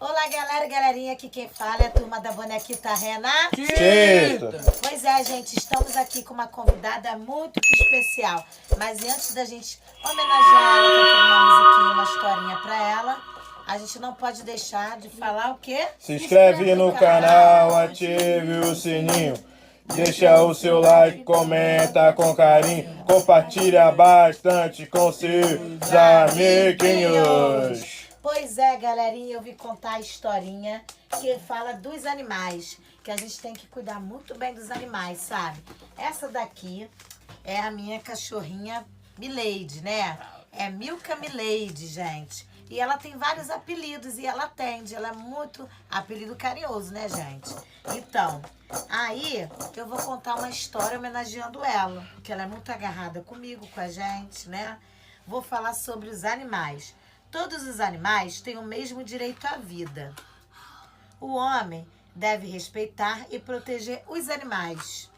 Olá, galera, galerinha, aqui quem fala é a turma da bonequita Renata. Pois é, gente, estamos aqui com uma convidada muito especial. Mas antes da gente homenagear ela, cantando uma musiquinha, uma historinha pra ela, a gente não pode deixar de falar o quê? Se inscreve no canal, ative o sininho. Deixa o seu like, comenta com carinho. Compartilha bastante com seus amiguinhos. Pois é, galerinha, eu vim contar a historinha que fala dos animais. Que a gente tem que cuidar muito bem dos animais, sabe? Essa daqui é a minha cachorrinha Milady, né? É Milka Milady, gente. E ela tem vários apelidos e ela atende. Ela é muito apelido carinhoso, né, gente? Então, aí eu vou contar uma história homenageando ela. Que ela é muito agarrada comigo, com a gente, né? Vou falar sobre os animais. Todos os animais têm o mesmo direito à vida. O homem deve respeitar e proteger os animais.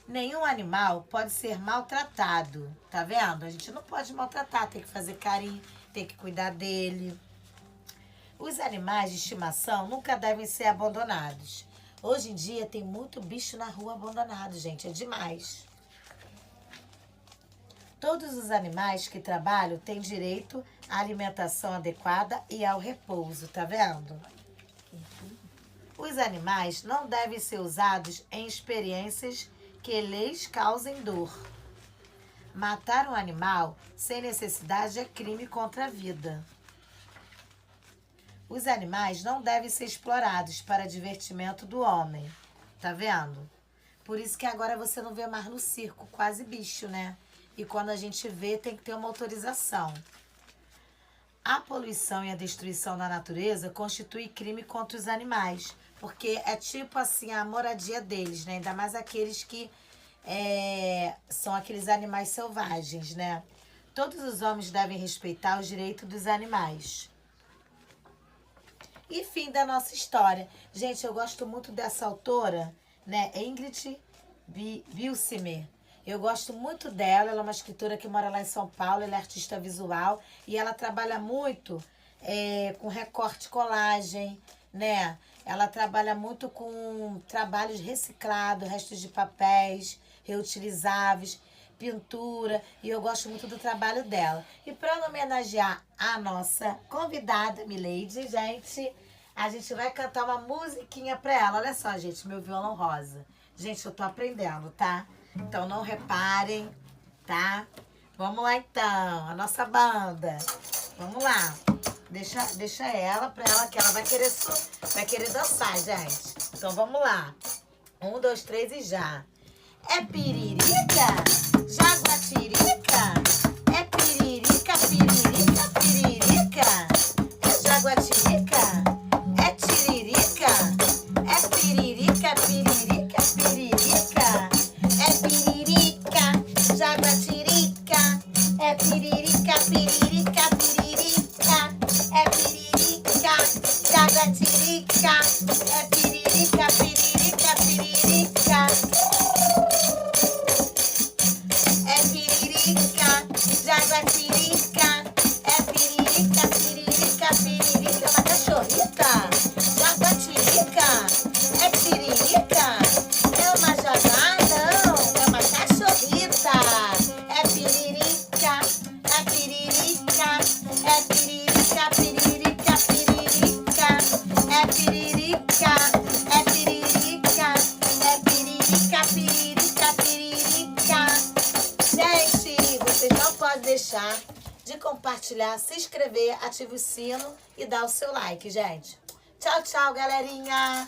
Nenhum animal pode ser maltratado, tá vendo? A gente não pode maltratar, tem que fazer carinho, tem que cuidar dele. Os animais de estimação nunca devem ser abandonados. Hoje em dia tem muito bicho na rua abandonado, gente, é demais. Todos os animais que trabalham têm direito à alimentação adequada e ao repouso, tá vendo? Os animais não devem ser usados em experiências que lhes causem dor. Matar um animal sem necessidade é crime contra a vida. Os animais não devem ser explorados para divertimento do homem, tá vendo? Por isso que agora você não vê mais no circo quase bicho, né? E quando a gente vê, tem que ter uma autorização. A poluição e a destruição da natureza constitui crime contra os animais, porque é tipo assim a moradia deles, né? Ainda mais aqueles que são aqueles animais selvagens, né? Todos os homens devem respeitar os direitos dos animais. E fim da nossa história. Gente, eu gosto muito dessa autora, né? Ingrid Beemster. Eu gosto muito dela, ela é uma escritora que mora lá em São Paulo, ela é artista visual e ela trabalha muito com recorte, colagem, né? Ela trabalha muito com trabalhos reciclados, restos de papéis, reutilizáveis, pintura, e eu gosto muito do trabalho dela. E para homenagear a nossa convidada, Milady, gente, a gente vai cantar uma musiquinha para ela. Olha só, gente, meu violão rosa. Gente, eu tô aprendendo, tá? Então não reparem, tá? Vamos lá então, a nossa banda. Vamos lá. Deixa ela pra ela que ela vai querer dançar, gente. Então vamos lá. 1, 2, 3 e já. É piririca, jaguatirica. É piririca, piririca, piririca. É jaguatirica, é tiririca. É piririca, piririca, piririca. É piririca, jaguatirica. É piririca, piririca, piririca. É piririca, jaguatirica. É piririca, piririca, piririca. É piririca, jaguatirica. É piririca, piririca, piririca. É uma cachorrita. Jaguatirica. É piririca. É uma jaguar. É piririca, é piririca, é piririca, piririca, piririca, é piririca, é piririca, é piririca, piririca, piririca. Gente, vocês não podem deixar de compartilhar, se inscrever, ative o sino e dar o seu like, gente. Tchau, tchau, galerinha!